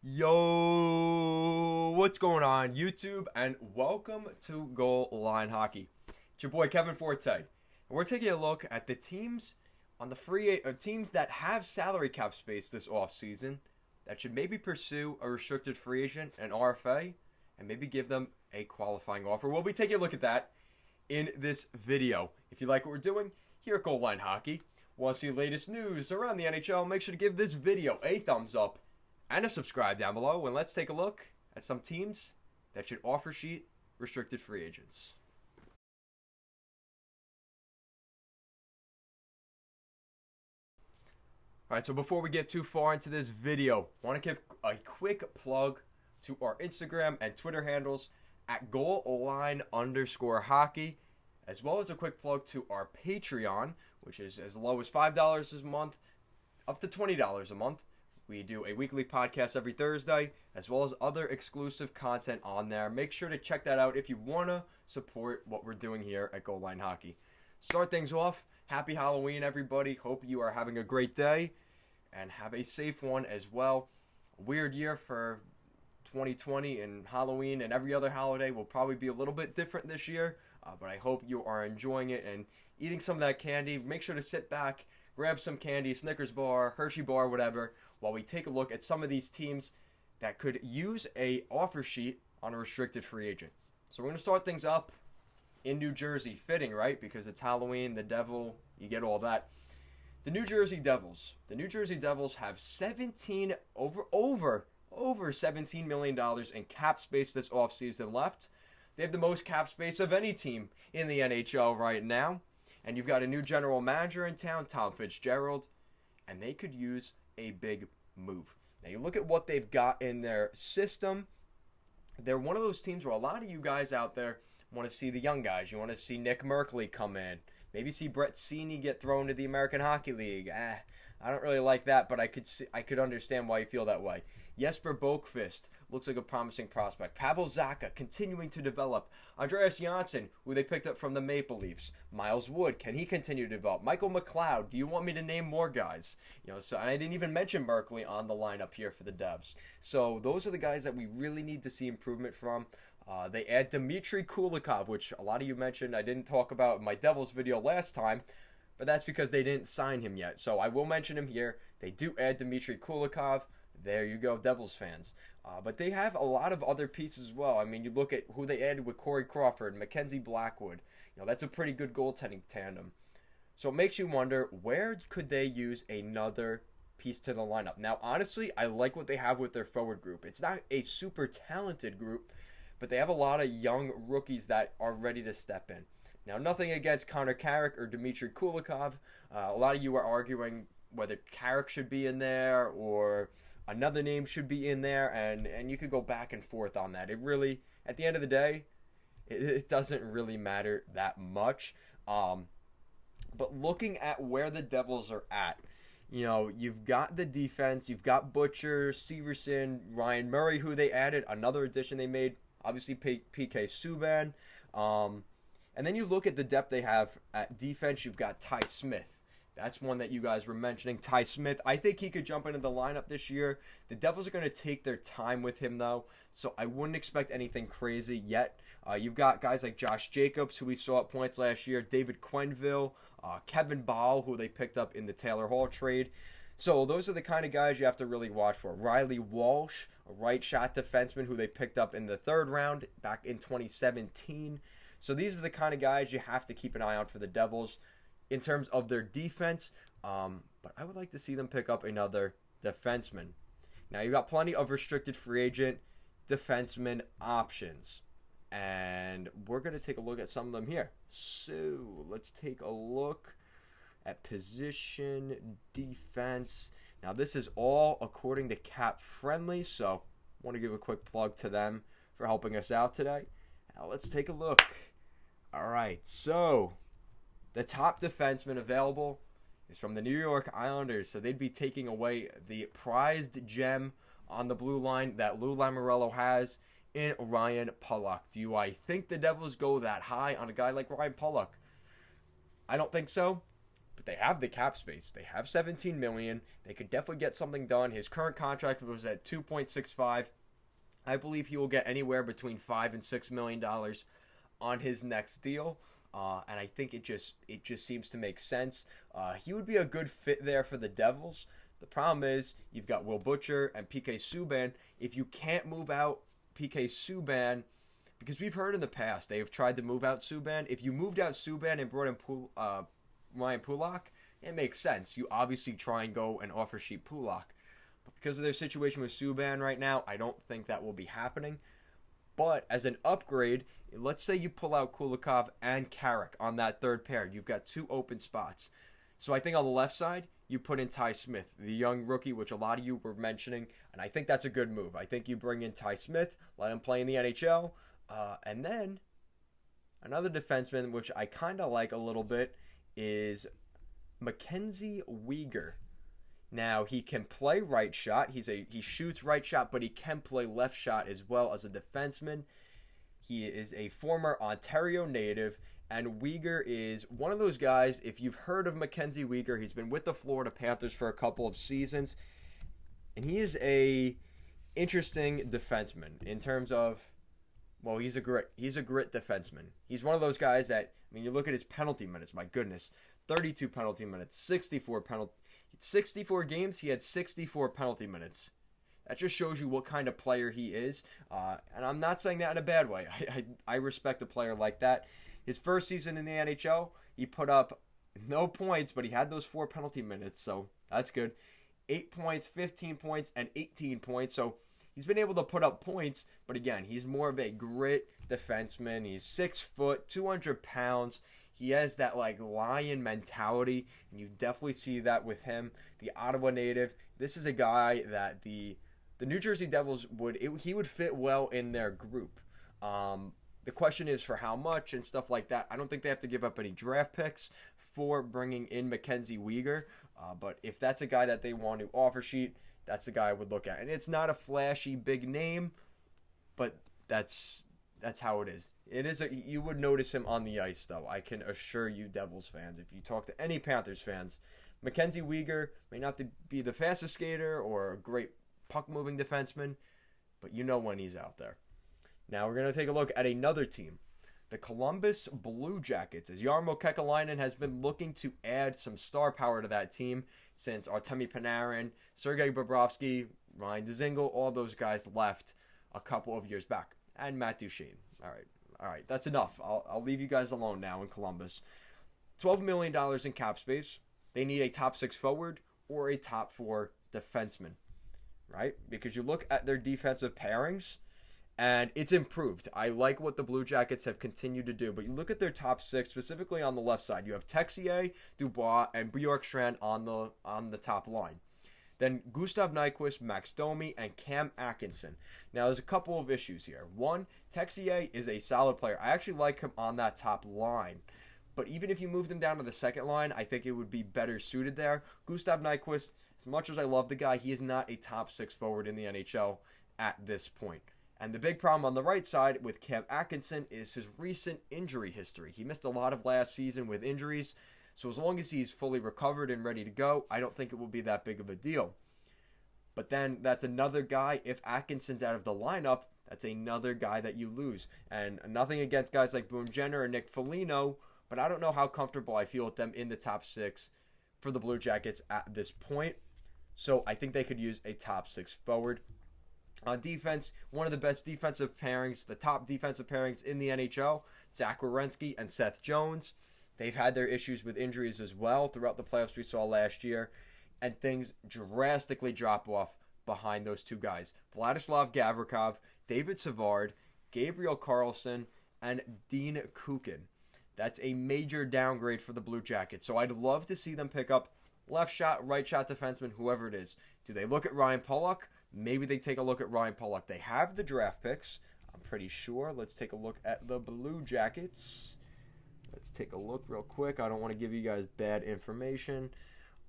Yo, what's going on YouTube, and welcome to Goal Line Hockey. It's your boy Kevin Forte, and we're taking a look at the teams on the teams that have salary cap space this offseason that should maybe pursue a restricted free agent, an RFA, and maybe give them a qualifying offer. We'll be taking a look at that in this video. If you like what we're doing here at Goal Line Hockey, want to see the latest news around the NHL, make sure to give this video a thumbs up and a subscribe down below, and let's take a look at some teams that should offer sheet restricted free agents. Alright, so before we get too far into this video, I want to give a quick plug to our Instagram and Twitter handles at goalline_hockey, as well as a quick plug to our Patreon, which is as low as $5 a month, up to $20 a month. We do a weekly podcast every Thursday, as well as other exclusive content on there. Make sure to check that out if you want to support what we're doing here at Goal Line Hockey. Start things off. Happy Halloween, everybody. Hope you are having a great day and have a safe one as well. A weird year for 2020, and Halloween and every other holiday will probably be a little bit different this year, but I hope you are enjoying it and eating some of that candy. Make sure to sit back, grab some candy, Snickers bar, Hershey bar, whatever, while we take a look at some of these teams that could use a offer sheet on a restricted free agent. So we're going to start things up in New Jersey. Fitting, right? Because it's Halloween, the devil, you get all that. The New Jersey Devils. The New Jersey Devils have over $17 million in cap space this offseason left. They have the most cap space of any team in the NHL right now. And you've got a new general manager in town, Tom Fitzgerald, and they could use a big move. Now you look at what they've got in their system. They're one of those teams where a lot of you guys out there want to see the young guys. You want to see Nick Merkley come in. Maybe see Brett Seney get thrown to the American Hockey League. I don't really like that, but I could understand why you feel that way. Jesper Boqvist looks like a promising prospect. Pavel Zacha continuing to develop. Andreas Janssen, who they picked up from the Maple Leafs. Miles Wood, can he continue to develop? Michael McLeod, do you want me to name more guys? So and I didn't even mention Merkley on the lineup here for the Devs. So those are the guys that we really need to see improvement from. They add Dmitry Kulikov, which a lot of you mentioned. I didn't talk about in my Devils video last time, but that's because they didn't sign him yet. So I will mention him here. They do add Dmitry Kulikov. There you go, Devils fans. But they have a lot of other pieces as well. I mean, you look at who they added with Corey Crawford, Mackenzie Blackwood. That's a pretty good goaltending tandem. So it makes you wonder, where could they use another piece to the lineup? Now, honestly, I like what they have with their forward group. It's not a super talented group, but they have a lot of young rookies that are ready to step in. Now, nothing against Connor Carrick or Dmitry Kulikov. A lot of you are arguing whether Carrick should be in there or another name should be in there, and you could go back and forth on that. It really, at the end of the day, it doesn't really matter that much. But looking at where the Devils are at, you've got the defense, you've got Butcher, Severson, Ryan Murray, who they added, another addition they made, obviously PK Subban. And then you look at the depth they have at defense, you've got Ty Smith. That's one that you guys were mentioning. Ty Smith, I think he could jump into the lineup this year. The Devils are going to take their time with him, though, so I wouldn't expect anything crazy yet. You've got guys like Josh Jacobs, who we saw at points last year, David Quenneville, Kevin Ball, who they picked up in the Taylor Hall trade. So those are the kind of guys you have to really watch for. Riley Walsh, a right shot defenseman who they picked up in the third round back in 2017. So these are the kind of guys you have to keep an eye on for the Devils in terms of their defense, but I would like to see them pick up another defenseman. Now, you've got plenty of restricted free agent defenseman options, and we're going to take a look at some of them here. So, let's take a look at position defense. Now, this is all according to Cap Friendly, so I want to give a quick plug to them for helping us out today. Now, let's take a look. All right, so the top defenseman available is from the New York Islanders, so they'd be taking away the prized gem on the blue line that Lou Lamoriello has in Ryan Pulock. Do I think the Devils go that high on a guy like Ryan Pulock? I don't think so, but they have the cap space. They have $17 million. They could definitely get something done. His current contract was at $2.65. I believe he will get anywhere between $5 and $6 million on his next deal. And I think it just seems to make sense. He would be a good fit there for the Devils. The problem is you've got Will Butcher and PK Subban. If you can't move out PK Subban, because we've heard in the past they have tried to move out Subban. If you moved out Subban and brought in Ryan Pulock, it makes sense. You obviously try and go and offer sheet Pulock. But because of their situation with Subban right now, I don't think that will be happening. But as an upgrade, let's say you pull out Kulikov and Carrick on that third pair. You've got 2 open spots. So I think on the left side, you put in Ty Smith, the young rookie, which a lot of you were mentioning. And I think that's a good move. I think you bring in Ty Smith, let him play in the NHL. And then another defenseman, which I kind of like a little bit, is Mackenzie Weegar. Now, he can play right shot. He shoots right shot, but he can play left shot as well as a defenseman. He is a former Ontario native, and Weegar is one of those guys, if you've heard of Mackenzie Weegar, he's been with the Florida Panthers for a couple of seasons, and he is a interesting defenseman in terms of, well, he's a grit defenseman. He's one of those guys that, I mean, you look at his penalty minutes, my goodness, 32 penalty minutes, 64 games, he had 64 penalty minutes. That just shows you what kind of player he is. And I'm not saying that in a bad way. I respect a player like that. His first season in the NHL, he put up no points, but he had those 4 penalty minutes, so that's good. 8 points, 15 points, and 18 points. So he's been able to put up points, but again, he's more of a grit defenseman. He's 6 foot, 200 pounds. He has that like lion mentality, and you definitely see that with him. The Ottawa native. This is a guy that the New Jersey Devils he would fit well in their group. The question is for how much and stuff like that. I don't think they have to give up any draft picks for bringing in Mackenzie Weegar. But if that's a guy that they want to offer sheet, that's the guy I would look at. And it's not a flashy big name, but that's how it is. You would notice him on the ice, though. I can assure you, Devils fans, if you talk to any Panthers fans, Mackenzie Weegar may not be the fastest skater or a great puck-moving defenseman, but you know when he's out there. Now we're going to take a look at another team, the Columbus Blue Jackets, as Jarmo Kekalainen has been looking to add some star power to that team since Artemi Panarin, Sergei Bobrovsky, Ryan Dzingel, all those guys left a couple of years back, and Matt Duchene. All right, that's enough. I'll leave you guys alone now in Columbus. $12 million in cap space. They need a top 6 forward or a top 4 defenseman, right? Because you look at their defensive pairings, and it's improved. I like what the Blue Jackets have continued to do, but you look at their top 6, specifically on the left side. You have Texier, Dubois, and Bjorkstrand on the top line. Then Gustav Nyquist, Max Domi, and Cam Atkinson. Now, there's a couple of issues here. One, Texier is a solid player. I actually like him on that top line. But even if you moved him down to the second line, I think it would be better suited there. Gustav Nyquist, as much as I love the guy, he is not a top 6 forward in the NHL at this point. And the big problem on the right side with Cam Atkinson is his recent injury history. He missed a lot of last season with injuries. So as long as he's fully recovered and ready to go, I don't think it will be that big of a deal. But then that's another guy, if Atkinson's out of the lineup, that's another guy that you lose. And nothing against guys like Boone Jenner and Nick Foligno, but I don't know how comfortable I feel with them in the top 6 for the Blue Jackets at this point. So I think they could use a top 6 forward. On defense, one of the best defensive pairings, the top defensive pairings in the NHL, Zach Werenski and Seth Jones. They've had their issues with injuries as well throughout the playoffs we saw last year, and things drastically drop off behind those two guys. Vladislav Gavrikov, David Savard, Gabriel Carlson, and Dean Kukin. That's a major downgrade for the Blue Jackets. So I'd love to see them pick up left shot, right shot defenseman, whoever it is. Do they look at Ryan Pulock? Maybe they take a look at Ryan Pulock. They have the draft picks, I'm pretty sure. Let's take a look at the Blue Jackets. Let's take a look real quick. I don't want to give you guys bad information.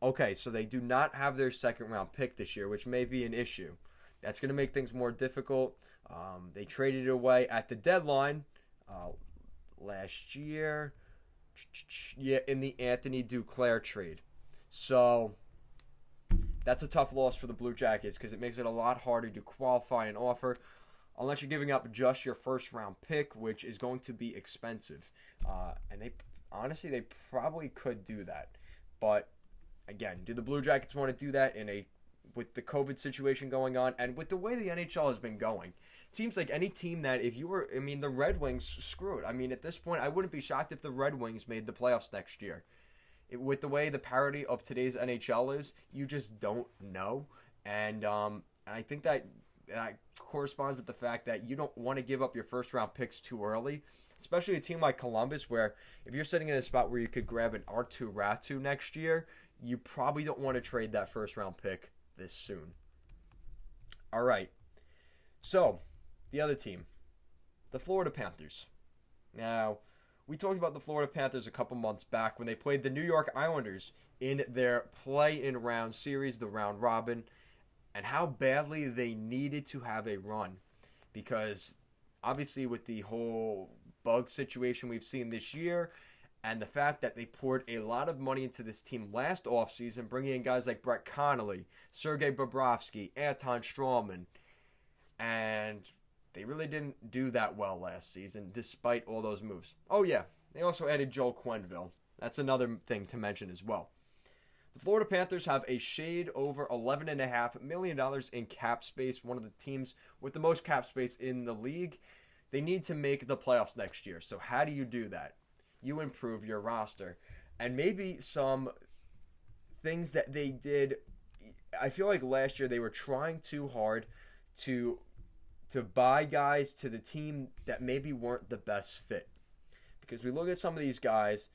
Okay, so they do not have their second round pick this year, which may be an issue. That's going to make things more difficult. They traded it away at the deadline last year. Yeah, in the Anthony Duclair trade. So that's a tough loss for the Blue Jackets because it makes it a lot harder to qualify an offer unless you're giving up just your first round pick, which is going to be expensive. And they probably could do that. But again, do the Blue Jackets want to do that with the COVID situation going on and with the way the NHL has been going? It seems like any team that the Red Wings, screw it. I mean, at this point, I wouldn't be shocked if the Red Wings made the playoffs next year. With the way the parity of today's NHL is, you just don't know. And I think that corresponds with the fact that you don't want to give up your first round picks too early, especially a team like Columbus, where if you're sitting in a spot where you could grab an R2 Ratu next year, you probably don't want to trade that first round pick this soon. All right. So, the other team, the Florida Panthers. Now, we talked about the Florida Panthers a couple months back when they played the New York Islanders in their play-in round series, the round robin, and how badly they needed to have a run. Because, obviously, with the whole bug situation we've seen this year, and the fact that they poured a lot of money into this team last offseason, bringing in guys like Brett Connolly, Sergei Bobrovsky, Anton Strawman, and they really didn't do that well last season, despite all those moves. Oh yeah, they also added Joel Quenneville. That's another thing to mention as well. The Florida Panthers have a shade over $11.5 million in cap space, one of the teams with the most cap space in the league. They need to make the playoffs next year. So how do you do that? You improve your roster. And maybe some things that they did, I feel like last year they were trying too hard to buy guys to the team that maybe weren't the best fit. Because we look at some of these guys,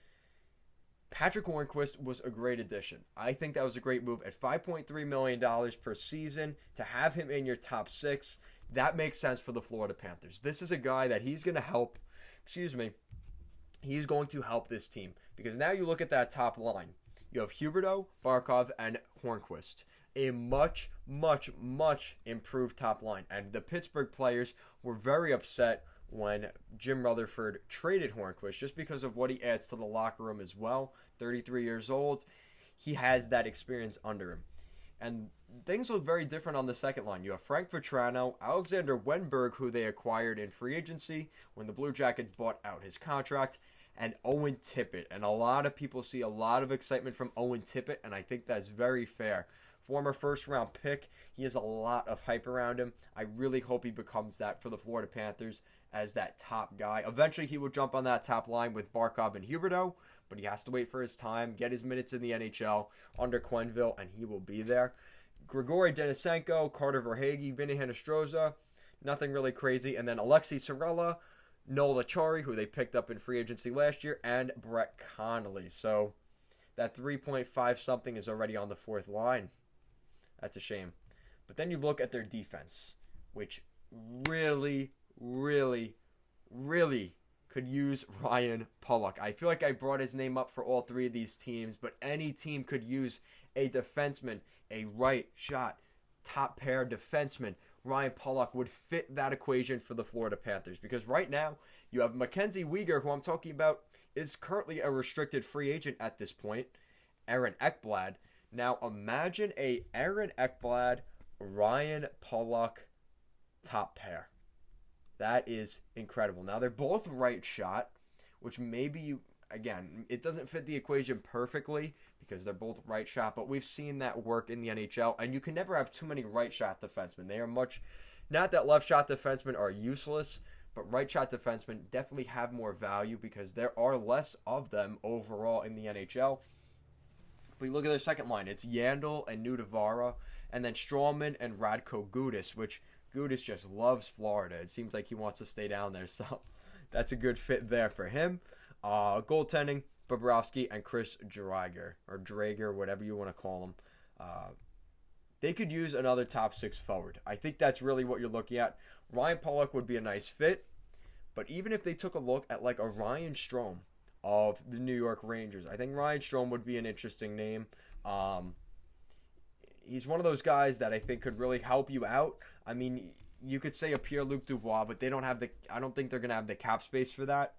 Patrick Hornqvist was a great addition. I think that was a great move. At $5.3 million per season, to have him in your top six, that makes sense for the Florida Panthers. This is a guy that he's going to help, he's going to help this team. Because now you look at that top line. You have Huberdeau, Barkov, and Hornqvist. A much, much, much improved top line. And the Pittsburgh players were very upset when Jim Rutherford traded Hornqvist just because of what he adds to the locker room as well. 33 years old. He has that experience under him. And things look very different on the second line. You have Frank Vetrano, Alexander Wenberg, who they acquired in free agency when the Blue Jackets bought out his contract, and Owen Tippett. And a lot of people see a lot of excitement from Owen Tippett, and I think that's very fair. Former first-round pick. He has a lot of hype around him. I really hope he becomes that for the Florida Panthers as that top guy. Eventually, he will jump on that top line with Barkov and Huberdeau, but he has to wait for his time, get his minutes in the NHL under Quenneville, and he will be there. Grigory Denisenko, Carter Verhaeghe, Vinny Hinostroza, nothing really crazy. And then Alexei Sorella, Noel Acciari, who they picked up in free agency last year, and Brett Connolly. So that 3.5 something is already on the fourth line. That's a shame. But then you look at their defense, which really, really, really could use Ryan Pulock. I feel like I brought his name up for all three of these teams, but any team could use a defenseman, a right shot, top pair defenseman. Ryan Pulock would fit that equation for the Florida Panthers, because right now you have Mackenzie Weegar, who I'm talking about, is currently a restricted free agent at this point. Aaron Ekblad. Now imagine a Aaron Ekblad, Ryan Pulock top pair. That is incredible. Now they're both right shot, which maybe again, it doesn't fit the equation perfectly because they're both right shot, but we've seen that work in the NHL, and you can never have too many right shot defensemen. They are not that left shot defensemen are useless, but right shot defensemen definitely have more value because there are less of them overall in the NHL. But you look at their second line, it's Yandel and Nudavara, and then Strawman and Radko Gudas, which Gudas just loves Florida. It seems like he wants to stay down there, so that's a good fit there for him. Goaltending, Bobrovsky and Chris Drager, or Drager, whatever you want to call him. They could use another top six forward. I think that's really what you're looking at. Ryan Pulock would be a nice fit, but even if they took a look at like a Ryan Strome of the New York Rangers, I think Ryan Strome would be an interesting name. He's one of those guys that I think could really help you out. I mean, you could say a Pierre-Luc Dubois, but I don't think they're going to have the cap space for that.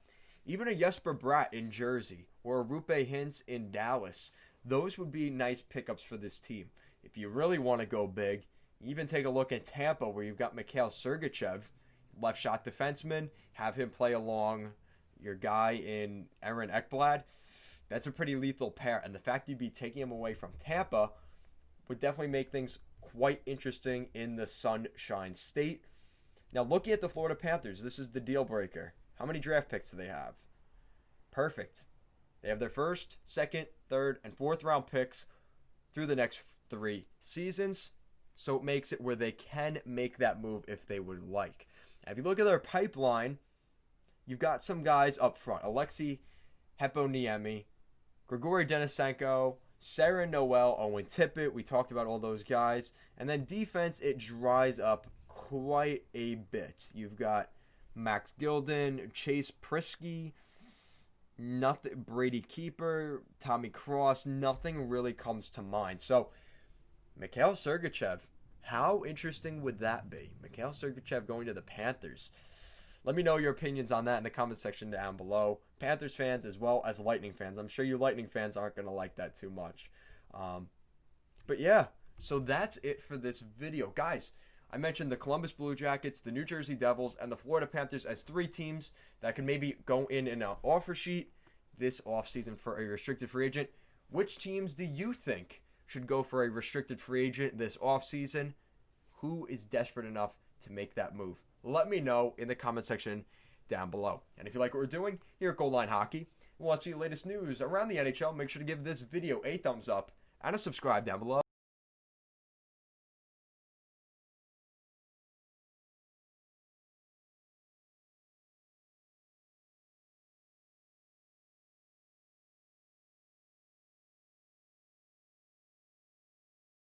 Even a Jesper Bratt in Jersey or Rupe Hintz in Dallas. Those would be nice pickups for this team. If you really want to go big, even take a look at Tampa, where you've got Mikhail Sergachev, left shot defenseman, have him play along your guy in Aaron Ekblad. That's a pretty lethal pair, and the fact you'd be taking him away from Tampa would definitely make things quite interesting in the Sunshine State. Now, looking at the Florida Panthers, this is the deal breaker. How many draft picks do they have? Perfect. They have their first, second, third, and fourth round picks through the next 3 seasons, so it makes it where they can make that move if they would like. Now, if you look at their pipeline, you've got some guys up front. Alexei Heponiemi, Grigory Denisenko, Sarah Noel, Owen Tippett. We talked about all those guys. And then defense, it dries up quite a bit. You've got Max Gilden, Chase Prisky, nothing, Brady Keeper, Tommy Cross. Nothing really comes to mind. So, Mikhail Sergachev, how interesting would that be? Mikhail Sergachev going to the Panthers. Let me know your opinions on that in the comment section down below. Panthers fans as well as Lightning fans. I'm sure you Lightning fans aren't going to like that too much. But yeah, so that's it for this video. Guys, I mentioned the Columbus Blue Jackets, the New Jersey Devils, and the Florida Panthers as 3 teams that can maybe go in an offer sheet this offseason for a restricted free agent. Which teams do you think should go for a restricted free agent this offseason? Who is desperate enough to make that move? Let me know in the comment section down below. And if you like what we're doing here at Goal Line Hockey and want to see the latest news around the NHL, make sure to give this video a thumbs up and a subscribe down below.